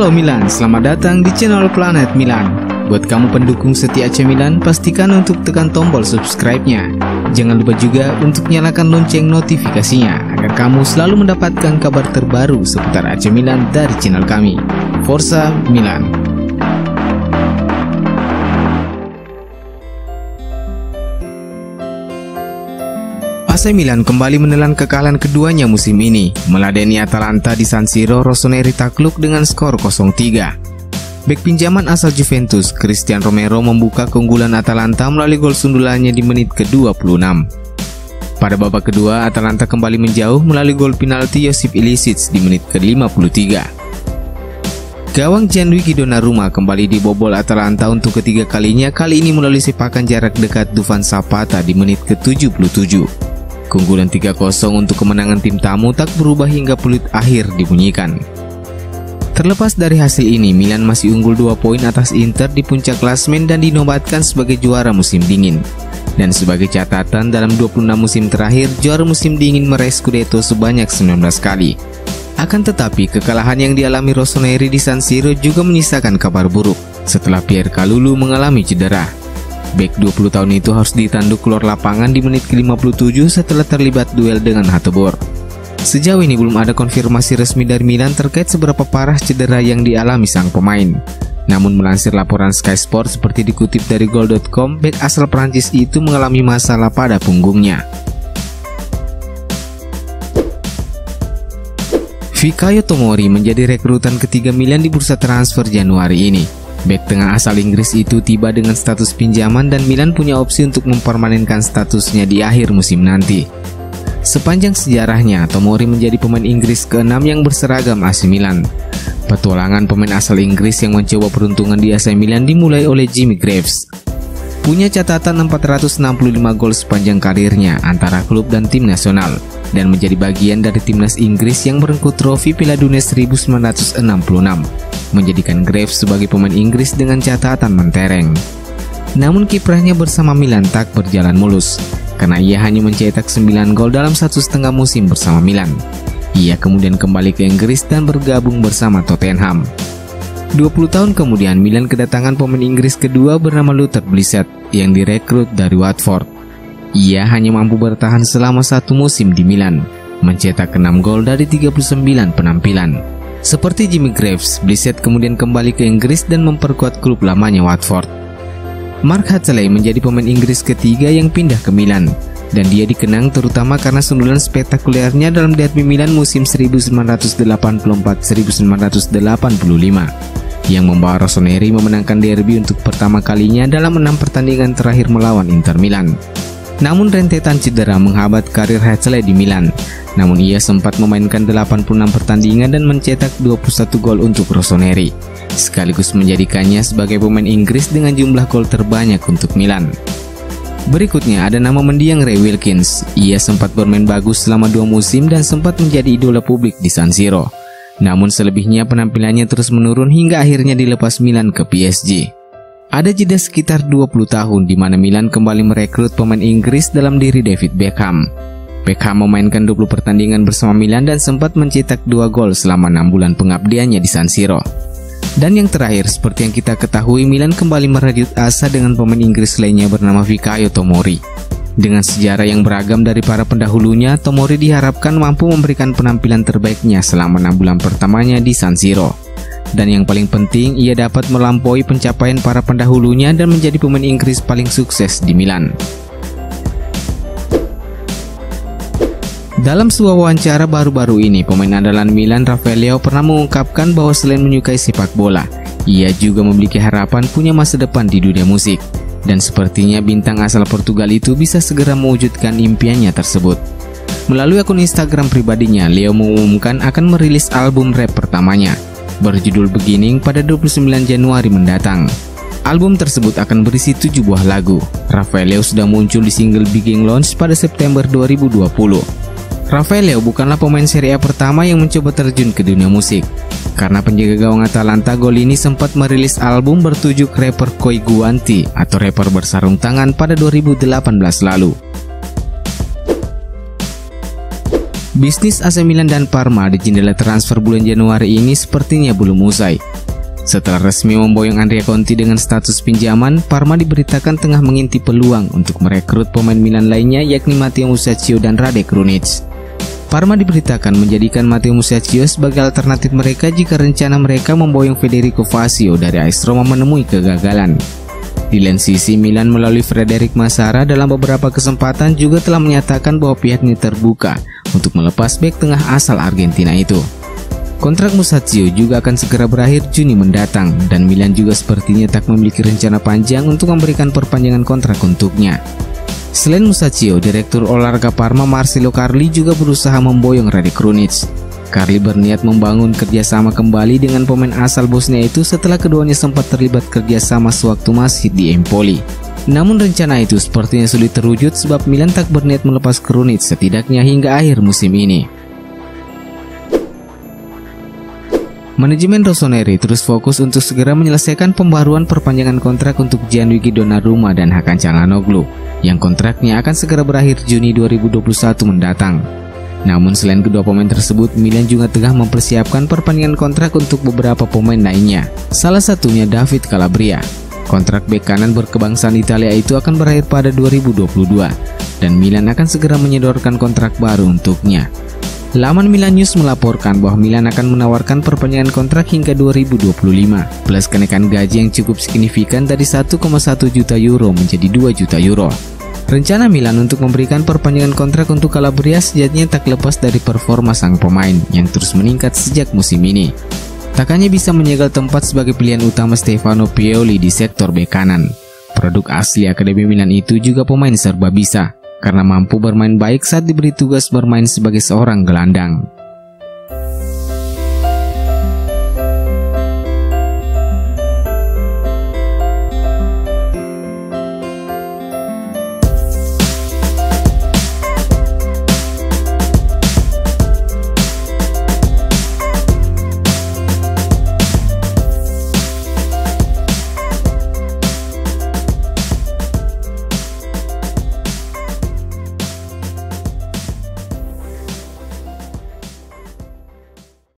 Halo Milan, selamat datang di channel Planet Milan. Buat kamu pendukung setia AC Milan, pastikan untuk tekan tombol subscribe-nya. Jangan lupa juga untuk nyalakan lonceng notifikasinya agar kamu selalu mendapatkan kabar terbaru seputar AC Milan dari channel kami. Forza Milan. AC Milan kembali menelan kekalahan keduanya musim ini, meladeni Atalanta di San Siro. Rossoneri takluk dengan skor 0-3. Bek pinjaman asal Juventus, Christian Romero membuka keunggulan Atalanta melalui gol sundulannya di menit ke-26. Pada babak kedua, Atalanta kembali menjauh melalui gol penalti Josip Ilicic di menit ke-53. Gawang Gianluigi Donnarumma kembali dibobol Atalanta untuk ketiga kalinya, kali ini melalui sepakan jarak dekat Dufan Zapata di menit ke-77. Keunggulan 3-0 untuk kemenangan tim tamu tak berubah hingga peluit akhir dibunyikan. Terlepas dari hasil ini, Milan masih unggul 2 poin atas Inter di puncak klasemen dan dinobatkan sebagai juara musim dingin. Dan sebagai catatan, dalam 26 musim terakhir, juara musim dingin meraih Scudetto sebanyak 19 kali. Akan tetapi, kekalahan yang dialami Rossoneri di San Siro juga menyisakan kabar buruk setelah Pierre Kalulu mengalami cedera. Bek 20 tahun itu harus ditanduk keluar lapangan di menit ke-57 setelah terlibat duel dengan Hateboer. Sejauh ini belum ada konfirmasi resmi dari Milan terkait seberapa parah cedera yang dialami sang pemain. Namun melansir laporan Sky Sport seperti dikutip dari Goal.com, bek asal Prancis itu mengalami masalah pada punggungnya. Fikayo Tomori menjadi rekrutan ketiga Milan di bursa transfer Januari ini. Bek tengah asal Inggris itu tiba dengan status pinjaman dan Milan punya opsi untuk mempermanenkan statusnya di akhir musim nanti. Sepanjang sejarahnya, Tomori menjadi pemain Inggris ke-6 yang berseragam AC Milan. Petualangan pemain asal Inggris yang mencoba peruntungan di AC Milan dimulai oleh Jimmy Greaves. Punya catatan 465 gol sepanjang karirnya antara klub dan tim nasional, dan menjadi bagian dari timnas Inggris yang merengkuh trofi Piala Dunia 1966. Menjadikan Greaves sebagai pemain Inggris dengan catatan mentereng. Namun kiprahnya bersama Milan tak berjalan mulus, karena ia hanya mencetak 9 gol dalam 1,5 musim bersama Milan. Ia kemudian kembali ke Inggris dan bergabung bersama Tottenham. 20 tahun kemudian, Milan kedatangan pemain Inggris kedua bernama Luther Blissett yang direkrut dari Watford. Ia hanya mampu bertahan selama 1 musim di Milan, mencetak 6 gol dari 39 penampilan. Seperti Jimmy Greaves, Blissett kemudian kembali ke Inggris dan memperkuat klub lamanya Watford. Mark Hatchelay menjadi pemain Inggris ketiga yang pindah ke Milan, dan dia dikenang terutama karena sundulan spektakulernya dalam derby Milan musim 1984-1985 yang membawa Rossoneri memenangkan derby untuk pertama kalinya dalam 6 pertandingan terakhir melawan Inter Milan. Namun rentetan cedera menghambat karir Hatchelay di Milan. Namun ia sempat memainkan 86 pertandingan dan mencetak 21 gol untuk Rossoneri, sekaligus menjadikannya sebagai pemain Inggris dengan jumlah gol terbanyak untuk Milan. Berikutnya ada nama mendiang Ray Wilkins. Ia sempat bermain bagus selama 2 musim dan sempat menjadi idola publik di San Siro. Namun selebihnya penampilannya terus menurun hingga akhirnya dilepas Milan ke PSG. Ada jeda sekitar 20 tahun di mana Milan kembali merekrut pemain Inggris dalam diri David Beckham. Beckham memainkan 20 pertandingan bersama Milan dan sempat mencetak 2 gol selama 6 bulan pengabdiannya di San Siro. Dan yang terakhir, seperti yang kita ketahui, Milan kembali merajut asa dengan pemain Inggris lainnya bernama Fikayo Tomori. Dengan sejarah yang beragam dari para pendahulunya, Tomori diharapkan mampu memberikan penampilan terbaiknya selama 6 bulan pertamanya di San Siro. Dan yang paling penting, ia dapat melampaui pencapaian para pendahulunya dan menjadi pemain Inggris paling sukses di Milan. Dalam sebuah wawancara baru-baru ini, pemain andalan Milan Rafael Leao pernah mengungkapkan bahwa selain menyukai sepak bola, ia juga memiliki harapan punya masa depan di dunia musik. Dan sepertinya bintang asal Portugal itu bisa segera mewujudkan impiannya tersebut. Melalui akun Instagram pribadinya, Leo mengumumkan akan merilis album rap pertamanya, berjudul Beginning, pada 29 Januari mendatang. Album tersebut akan berisi 7 buah lagu. Rafael Leao sudah muncul di single Beginning launch pada September 2020. Rafael Leao bukanlah pemain Serie A pertama yang mencoba terjun ke dunia musik, karena penjaga gawang Atalanta Golini sempat merilis album bertajuk Rapper Coi Guanti atau rapper bersarung tangan pada 2018 lalu. Bisnis AC Milan dan Parma di jendela transfer bulan Januari ini sepertinya belum usai. Setelah resmi memboyong Andrea Conti dengan status pinjaman, Parma diberitakan tengah mengintip peluang untuk merekrut pemain Milan lainnya yakni Matteo Musacchio dan Rade Krunic. Parma diberitakan menjadikan Matteo Musacchio sebagai alternatif mereka jika rencana mereka memboyong Federico Fazio dari AS Roma menemui kegagalan. Di lain sisi, Milan melalui Frederic Massara dalam beberapa kesempatan juga telah menyatakan bahwa pihaknya terbuka untuk melepas bek tengah asal Argentina itu. Kontrak Musacchio juga akan segera berakhir Juni mendatang dan Milan juga sepertinya tak memiliki rencana panjang untuk memberikan perpanjangan kontrak untuknya. Selain Musacchio, Direktur Olahraga Parma Marcello Carli juga berusaha memboyong Rade Krunic. Carli berniat membangun kerjasama kembali dengan pemain asal Bosnia itu setelah keduanya sempat terlibat kerjasama sewaktu masih di Empoli. Namun rencana itu sepertinya sulit terwujud sebab Milan tak berniat melepas Krunic setidaknya hingga akhir musim ini. Manajemen Rossoneri terus fokus untuk segera menyelesaikan pembaruan perpanjangan kontrak untuk Gianluigi Donnarumma dan Hakan Çalhanoğlu yang kontraknya akan segera berakhir Juni 2021 mendatang. Namun selain kedua pemain tersebut, Milan juga tengah mempersiapkan perpanjangan kontrak untuk beberapa pemain lainnya. Salah satunya David Calabria. Kontrak bek kanan berkebangsaan Italia itu akan berakhir pada 2022 dan Milan akan segera menyodorkan kontrak baru untuknya. Laman Milan News melaporkan bahwa Milan akan menawarkan perpanjangan kontrak hingga 2025 plus kenaikan gaji yang cukup signifikan dari 1,1 juta euro menjadi 2 juta euro. Rencana Milan untuk memberikan perpanjangan kontrak untuk Calabria sejatinya tak lepas dari performa sang pemain yang terus meningkat sejak musim ini. Tak hanya bisa menyegel tempat sebagai pilihan utama Stefano Pioli di sektor bek kanan, produk asli Akademi Milan itu juga pemain serba bisa karena mampu bermain baik saat diberi tugas bermain sebagai seorang gelandang.